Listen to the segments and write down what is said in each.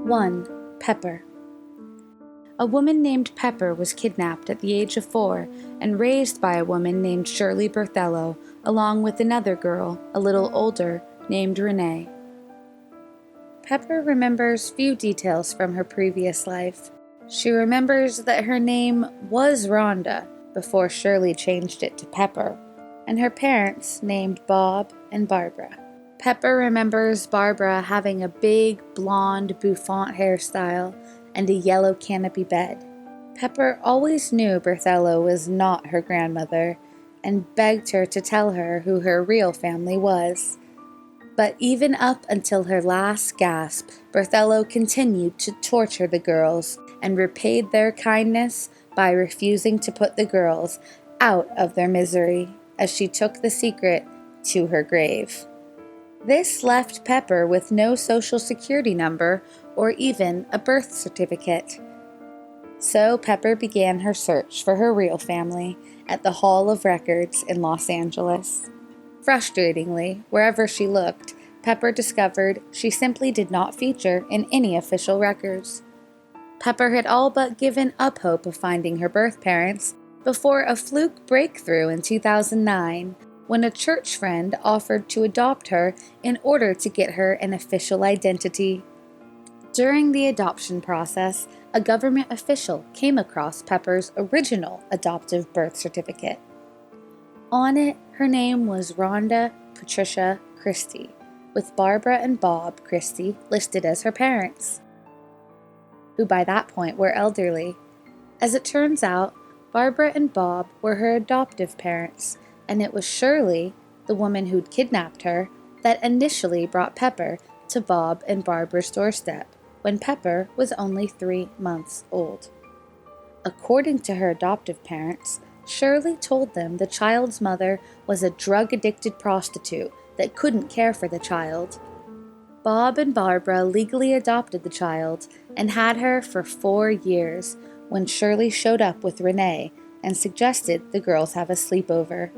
1. Pepper. A woman named Pepper was kidnapped at the age of 4 and raised by a woman named Shirley Berthello, along with another girl, a little older, named Renee. Pepper remembers few details from her previous life. She remembers that her name was Rhonda before Shirley changed it to Pepper, and her parents named Bob and Barbara. Pepper remembers Barbara having a big, blonde, bouffant hairstyle and a yellow canopy bed. Pepper always knew Berthello was not her grandmother and begged her to tell her who her real family was. But even up until her last gasp, Berthello continued to torture the girls and repaid their kindness by refusing to put the girls out of their misery as she took the secret to her grave. This left Pepper with no social security number or even a birth certificate. So Pepper began her search for her real family at the Hall of Records in Los Angeles. Frustratingly, wherever she looked, Pepper discovered she simply did not feature in any official records. Pepper had all but given up hope of finding her birth parents before a fluke breakthrough in 2009 when a church friend offered to adopt her in order to get her an official identity. During the adoption process, a government official came across Pepper's original adoptive birth certificate. On it, her name was Rhonda Patricia Christie, with Barbara and Bob Christie listed as her parents, who by that point were elderly. As it turns out, Barbara and Bob were her adoptive parents, and it was Shirley, the woman who'd kidnapped her, that initially brought Pepper to Bob and Barbara's doorstep when Pepper was only 3 months old. According to her adoptive parents, Shirley told them the child's mother was a drug-addicted prostitute that couldn't care for the child. Bob and Barbara legally adopted the child and had her for 4 years when Shirley showed up with Renee and suggested the girls have a sleepover.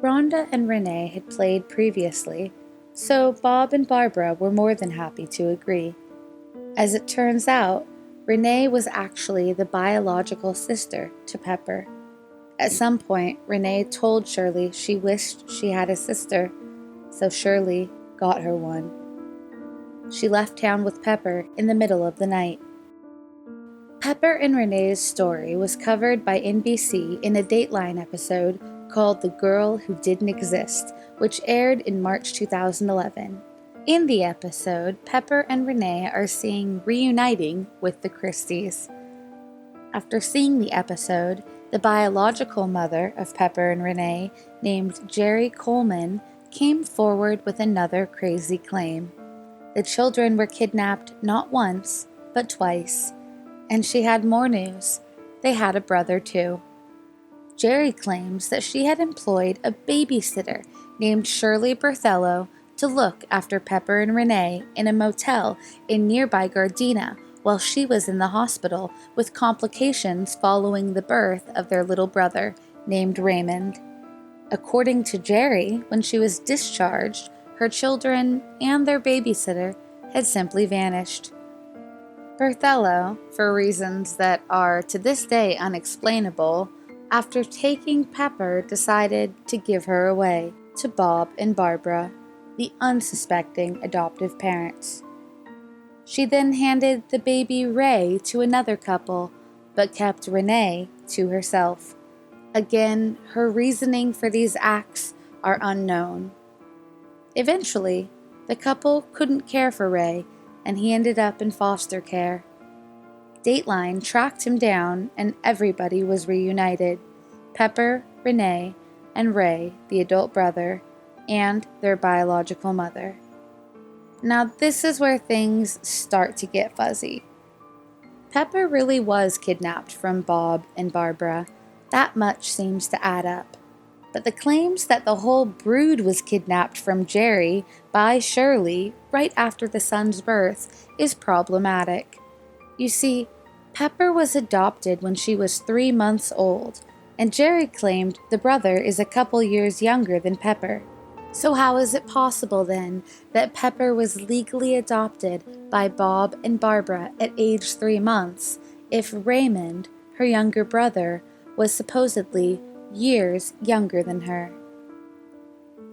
Rhonda and Renee had played previously, so Bob and Barbara were more than happy to agree. As it turns out, Renee was actually the biological sister to Pepper. At some point, Renee told Shirley she wished she had a sister, so Shirley got her one. She left town with Pepper in the middle of the night. Pepper and Renee's story was covered by NBC in a Dateline episode called The Girl Who Didn't Exist, which aired in March 2011. In the episode, Pepper and Renee are seen reuniting with the Christies. After seeing the episode, the biological mother of Pepper and Renee, named Jerry Coleman, came forward with another crazy claim. The children were kidnapped not once, but twice. And she had more news. They had a brother too. Jerry claims that she had employed a babysitter named Shirley Berthello to look after Pepper and Renee in a motel in nearby Gardena while she was in the hospital with complications following the birth of their little brother named Raymond. According to Jerry, when she was discharged, her children and their babysitter had simply vanished. Berthello, for reasons that are to this day unexplainable, after taking Pepper, decided to give her away to Bob and Barbara, the unsuspecting adoptive parents. She then handed the baby Ray to another couple, but kept Renee to herself. Again, her reasoning for these acts are unknown. Eventually, the couple couldn't care for Ray, and he ended up in foster care. Dateline tracked him down, and everybody was reunited. Pepper, Renee, and Ray, the adult brother, and their biological mother. Now this is where things start to get fuzzy. Pepper really was kidnapped from Bob and Barbara. That much seems to add up. But the claims that the whole brood was kidnapped from Jerry by Shirley right after the son's birth is problematic. You see, Pepper was adopted when she was 3 months old, and Jerry claimed the brother is a couple years younger than Pepper. So how is it possible then that Pepper was legally adopted by Bob and Barbara at age 3 months if Raymond, her younger brother, was supposedly years younger than her?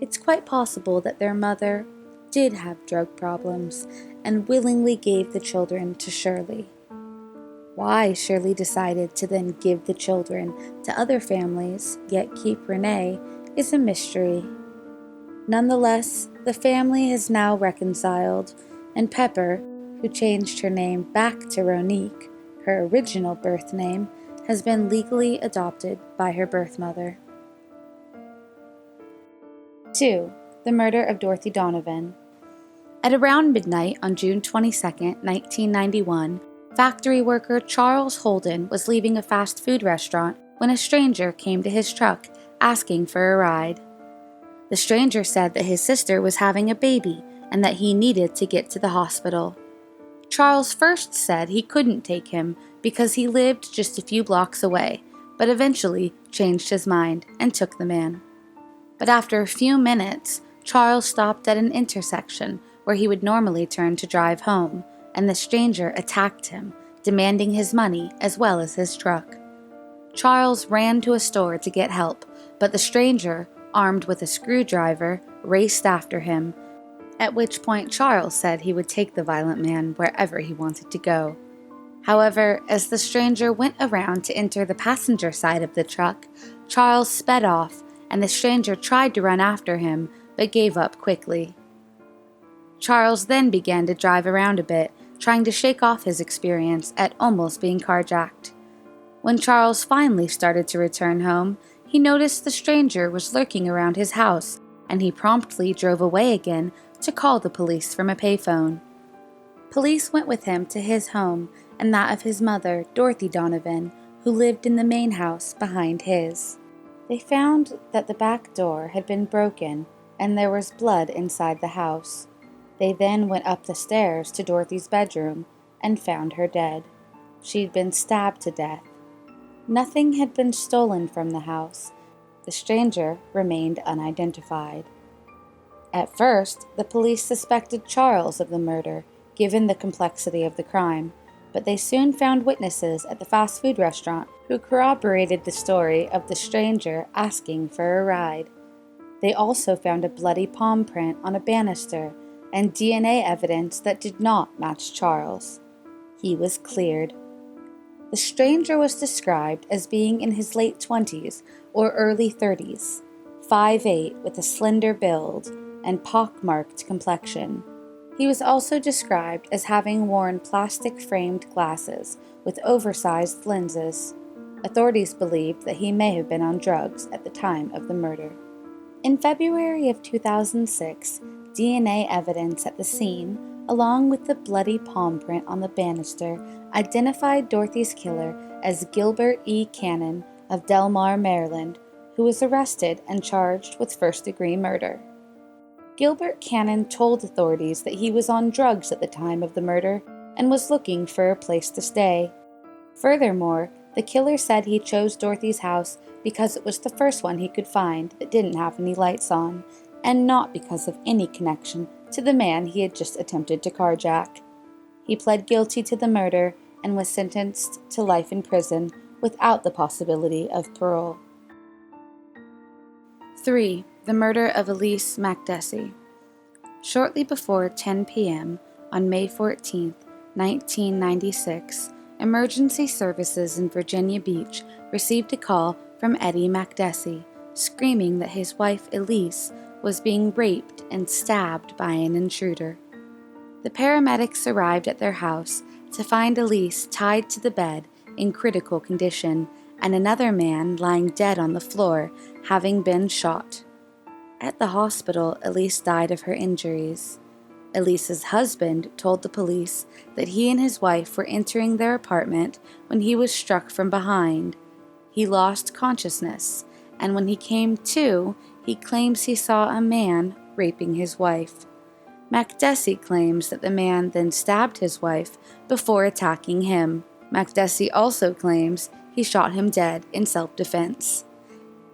It's quite possible that their mother did have drug problems and willingly gave the children to Shirley. Why Shirley decided to then give the children to other families, yet keep Renee, is a mystery. Nonetheless, the family has now reconciled, and Pepper, who changed her name back to Ronique, her original birth name, has been legally adopted by her birth mother. 2. The murder of Dorothy Donovan. At around midnight on June 22, 1991, factory worker Charles Holden was leaving a fast food restaurant when a stranger came to his truck asking for a ride. The stranger said that his sister was having a baby and that he needed to get to the hospital. Charles first said he couldn't take him because he lived just a few blocks away, but eventually changed his mind and took the man. But after a few minutes, Charles stopped at an intersection where he would normally turn to drive home, and the stranger attacked him, demanding his money as well as his truck. Charles ran to a store to get help, but the stranger, armed with a screwdriver, raced after him, at which point Charles said he would take the violent man wherever he wanted to go. However, as the stranger went around to enter the passenger side of the truck, Charles sped off, and the stranger tried to run after him, but gave up quickly. Charles then began to drive around a bit, trying to shake off his experience at almost being carjacked. When Charles finally started to return home, he noticed the stranger was lurking around his house, and he promptly drove away again to call the police from a payphone. Police went with him to his home and that of his mother, Dorothy Donovan, who lived in the main house behind his. They found that the back door had been broken and there was blood inside the house. They then went up the stairs to Dorothy's bedroom and found her dead. She'd been stabbed to death. Nothing had been stolen from the house. The stranger remained unidentified. At first, the police suspected Charles of the murder, given the complexity of the crime, but they soon found witnesses at the fast food restaurant who corroborated the story of the stranger asking for a ride. They also found a bloody palm print on a banister and DNA evidence that did not match Charles. He was cleared. The stranger was described as being in his late 20s or early 30s, 5'8" with a slender build and pockmarked complexion. He was also described as having worn plastic-framed glasses with oversized lenses. Authorities believed that he may have been on drugs at the time of the murder. In February of 2006, DNA evidence at the scene, along with the bloody palm print on the banister, identified Dorothy's killer as Gilbert E. Cannon of Delmar, Maryland, who was arrested and charged with first-degree murder. Gilbert Cannon told authorities that he was on drugs at the time of the murder and was looking for a place to stay. Furthermore, the killer said he chose Dorothy's house because it was the first one he could find that didn't have any lights on, and not because of any connection to the man he had just attempted to carjack. He pled guilty to the murder and was sentenced to life in prison without the possibility of parole. 3. The murder of Elise Makdessi. Shortly before 10 p.m. on May 14, 1996, emergency services in Virginia Beach received a call from Eddie Makdessi, screaming that his wife Elise was being raped and stabbed by an intruder. The paramedics arrived at their house to find Elise tied to the bed in critical condition and another man lying dead on the floor, having been shot. At the hospital, Elise died of her injuries. Elise's husband told the police that he and his wife were entering their apartment when he was struck from behind. He lost consciousness, and when he came to, he claims he saw a man raping his wife. Makdessi claims that the man then stabbed his wife before attacking him. Makdessi also claims he shot him dead in self-defense.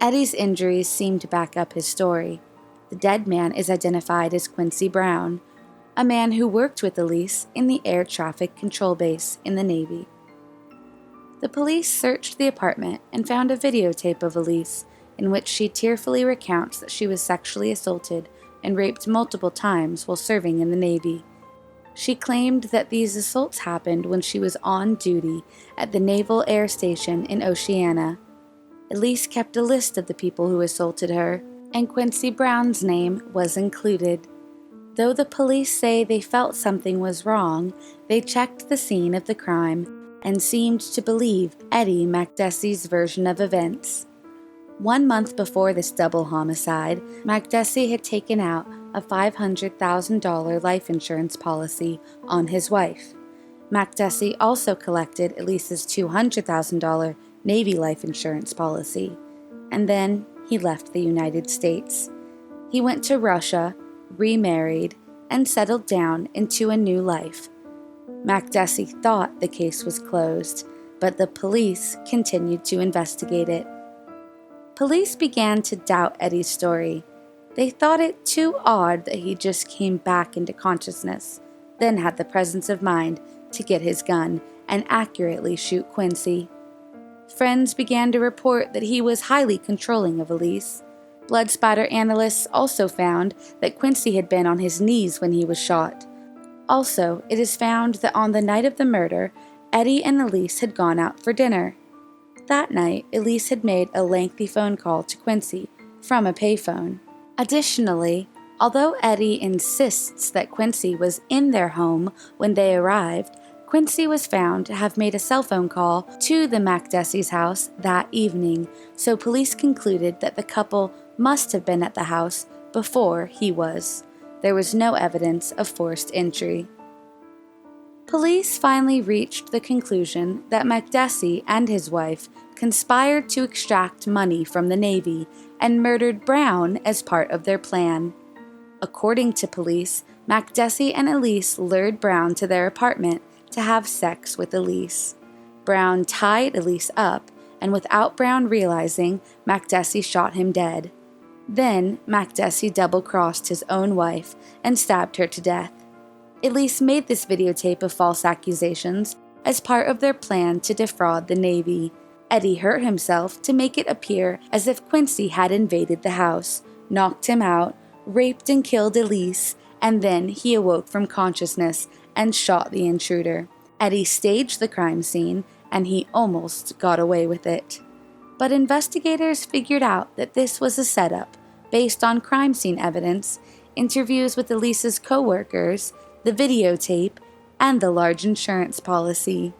Eddie's injuries seem to back up his story. The The dead man is identified as Quincy Brown, a man who worked with Elise in the air traffic control base in the Navy. The police searched the apartment and found a videotape of Elise in which she tearfully recounts that she was sexually assaulted and raped multiple times while serving in the Navy. She claimed that these assaults happened when she was on duty at the Naval Air Station in Oceana. Elise kept a list of the people who assaulted her, and Quincy Brown's name was included. Though the police say they felt something was wrong, they checked the scene of the crime and seemed to believe Elise Makdessi's version of events. 1 month before this double homicide, Makdessi had taken out a $500,000 life insurance policy on his wife. Makdessi also collected Elise's $200,000 Navy life insurance policy, and then he left the United States. He went to Russia, remarried, and settled down into a new life. Makdessi thought the case was closed, but the police continued to investigate it. Police began to doubt Eddie's story. They thought it too odd that he just came back into consciousness, then had the presence of mind to get his gun and accurately shoot Quincy. Friends began to report that he was highly controlling of Elise. Blood spatter analysts also found that Quincy had been on his knees when he was shot. Also, it is found that on the night of the murder, Eddie and Elise had gone out for dinner. That night, Elise had made a lengthy phone call to Quincy from a payphone. Additionally, although Eddie insists that Quincy was in their home when they arrived, Quincy was found to have made a cell phone call to the Makdessi's house that evening, so police concluded that the couple must have been at the house before he was. There was no evidence of forced entry. Police finally reached the conclusion that Makdessi and his wife conspired to extract money from the Navy and murdered Brown as part of their plan. According to police, Makdessi and Elise lured Brown to their apartment to have sex with Elise. Brown tied Elise up, and without Brown realizing, Makdessi shot him dead. Then, Makdessi double-crossed his own wife and stabbed her to death. Elise made this videotape of false accusations as part of their plan to defraud the Navy. Eddie hurt himself to make it appear as if Quincy had invaded the house, knocked him out, raped and killed Elise, and then he awoke from consciousness and shot the intruder. Eddie staged the crime scene, and he almost got away with it. But investigators figured out that this was a setup based on crime scene evidence, interviews with Elise's co-workers, the videotape, and the large insurance policy.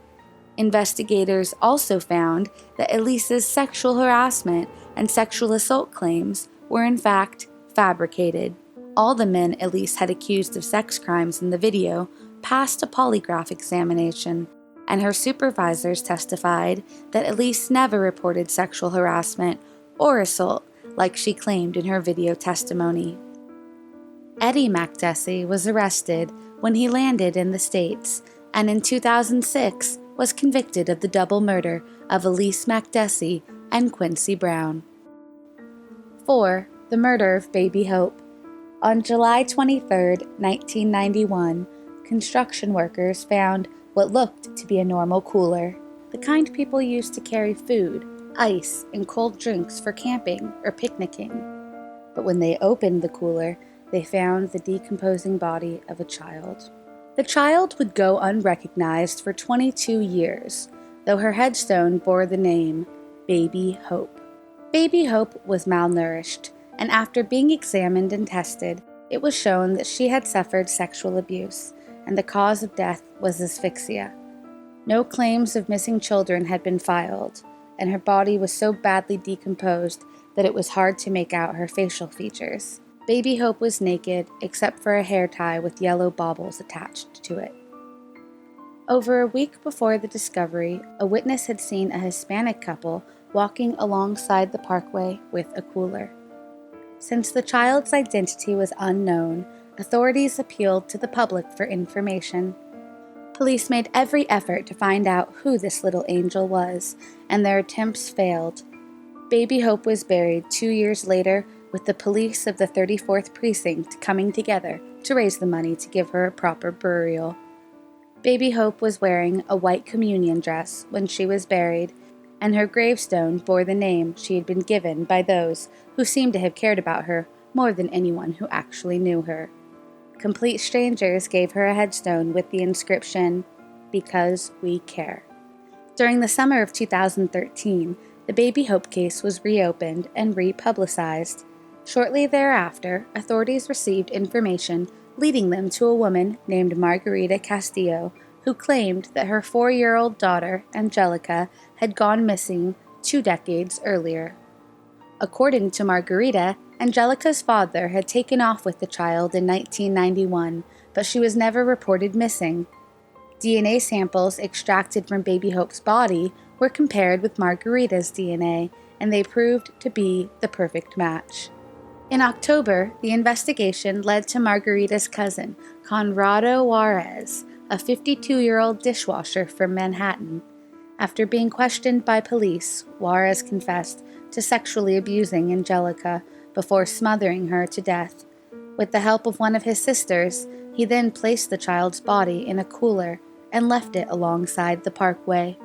Investigators also found that Elise's sexual harassment and sexual assault claims were in fact fabricated. All the men Elise had accused of sex crimes in the video passed a polygraph examination, and her supervisors testified that Elise never reported sexual harassment or assault like she claimed in her video testimony. Eddie Makdessi was arrested when he landed in the States, and in 2006 was convicted of the double murder of Elise Makdessi and Quincy Brown. 4. The murder of Baby Hope. On July 23, 1991, construction workers found what looked to be a normal cooler, the kind people use to carry food, ice, and cold drinks for camping or picnicking. But when they opened the cooler, they found the decomposing body of a child. The child would go unrecognized for 22 years, though her headstone bore the name Baby Hope. Baby Hope was malnourished, and after being examined and tested, it was shown that she had suffered sexual abuse, and the cause of death was asphyxia. No claims of missing children had been filed, and her body was so badly decomposed that it was hard to make out her facial features. Baby Hope was naked, except for a hair tie with yellow baubles attached to it. Over a week before the discovery, a witness had seen a Hispanic couple walking alongside the parkway with a cooler. Since the child's identity was unknown, authorities appealed to the public for information. Police made every effort to find out who this little angel was, and their attempts failed. Baby Hope was buried 2 years later with the police of the 34th Precinct coming together to raise the money to give her a proper burial. Baby Hope was wearing a white communion dress when she was buried, and her gravestone bore the name she had been given by those who seemed to have cared about her more than anyone who actually knew her. Complete strangers gave her a headstone with the inscription, "Because we care." During the summer of 2013, the Baby Hope case was reopened and republicized. Shortly thereafter, authorities received information leading them to a woman named Margarita Castillo, who claimed that her 4-year-old daughter, Angelica, had gone missing 2 decades earlier. According to Margarita, Angelica's father had taken off with the child in 1991, but she was never reported missing. DNA samples extracted from Baby Hope's body were compared with Margarita's DNA, and they proved to be the perfect match. In October, the investigation led to Margarita's cousin, Conrado Juarez, a 52-year-old dishwasher from Manhattan. After being questioned by police, Juarez confessed to sexually abusing Angelica before smothering her to death. With the help of one of his sisters, he then placed the child's body in a cooler and left it alongside the parkway.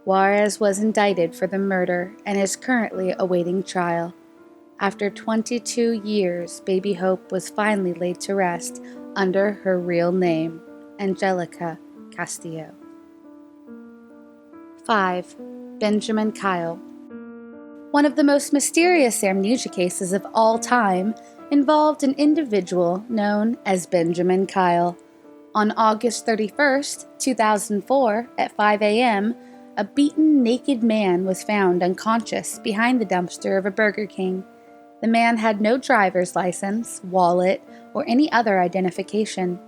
Juarez was indicted for the murder and is currently awaiting trial. After 22 years, Baby Hope was finally laid to rest under her real name, Angelica Castillo. 5. Benjamin Kyle. One of the most mysterious amnesia cases of all time involved an individual known as Benjamin Kyle. On August 31st, 2004, at 5 a.m., a beaten, naked man was found unconscious behind the dumpster of a Burger King. The man had no driver's license, wallet, or any other identification.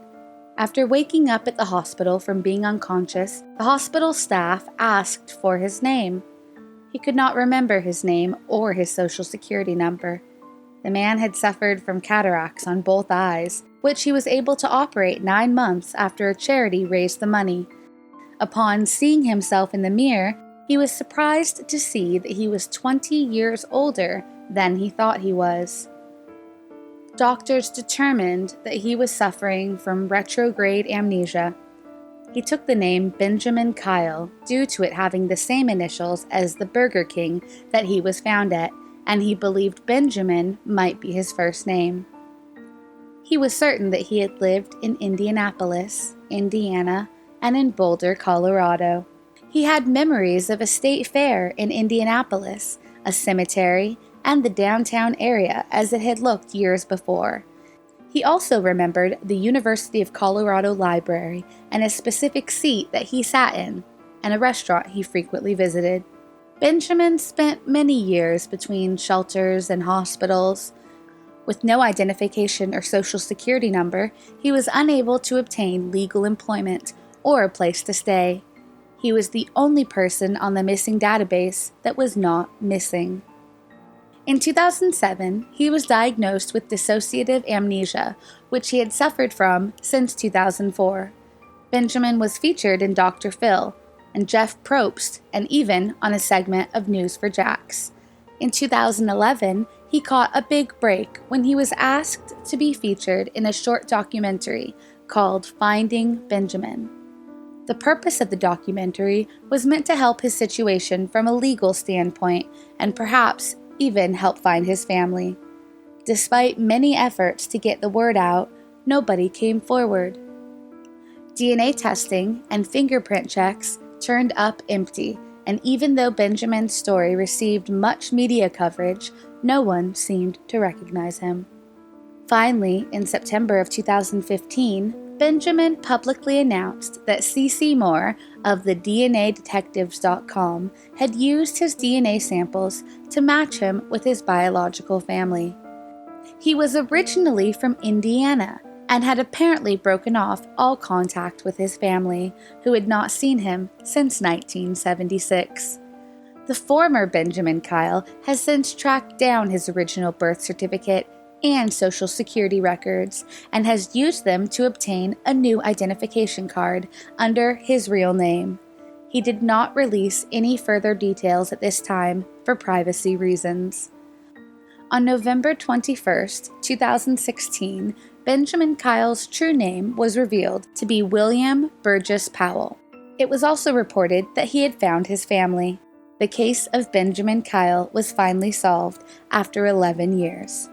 After waking up at the hospital from being unconscious, the hospital staff asked for his name. He could not remember his name or his social security number. The man had suffered from cataracts on both eyes, which he was able to operate 9 months after a charity raised the money. Upon seeing himself in the mirror, he was surprised to see that he was 20 years older than he thought he was. Doctors determined that he was suffering from retrograde amnesia. He took the name Benjamin Kyle due to it having the same initials as the Burger King that he was found at, and he believed Benjamin might be his first name. He was certain that he had lived in Indianapolis, Indiana, and in Boulder, Colorado. He had memories of a state fair in Indianapolis, a cemetery, and the downtown area as it had looked years before. He also remembered the University of Colorado Library and a specific seat that he sat in, and a restaurant he frequently visited. Benjamin spent many years between shelters and hospitals. With no identification or social security number, he was unable to obtain legal employment or a place to stay. He was the only person on the missing database that was not missing. In 2007, he was diagnosed with dissociative amnesia, which he had suffered from since 2004. Benjamin was featured in Dr. Phil and Jeff Probst, and even on a segment of News4Jax. In 2011, he caught a big break when he was asked to be featured in a short documentary called Finding Benjamin. The purpose of the documentary was meant to help his situation from a legal standpoint and perhaps even help find his family. Despite many efforts to get the word out, nobody came forward. DNA testing and fingerprint checks turned up empty, and even though Benjamin's story received much media coverage, no one seemed to recognize him. Finally, in September of 2015, Benjamin publicly announced that C.C. Moore of the DNAdetectives.com had used his DNA samples to match him with his biological family. He was originally from Indiana and had apparently broken off all contact with his family, who had not seen him since 1976. The former Benjamin Kyle has since tracked down his original birth certificate and social security records, and has used them to obtain a new identification card under his real name. He did not release any further details at this time for privacy reasons. On November 21st, 2016, Benjamin Kyle's true name was revealed to be William Burgess Powell. It was also reported that he had found his family. The case of Benjamin Kyle was finally solved after 11 years.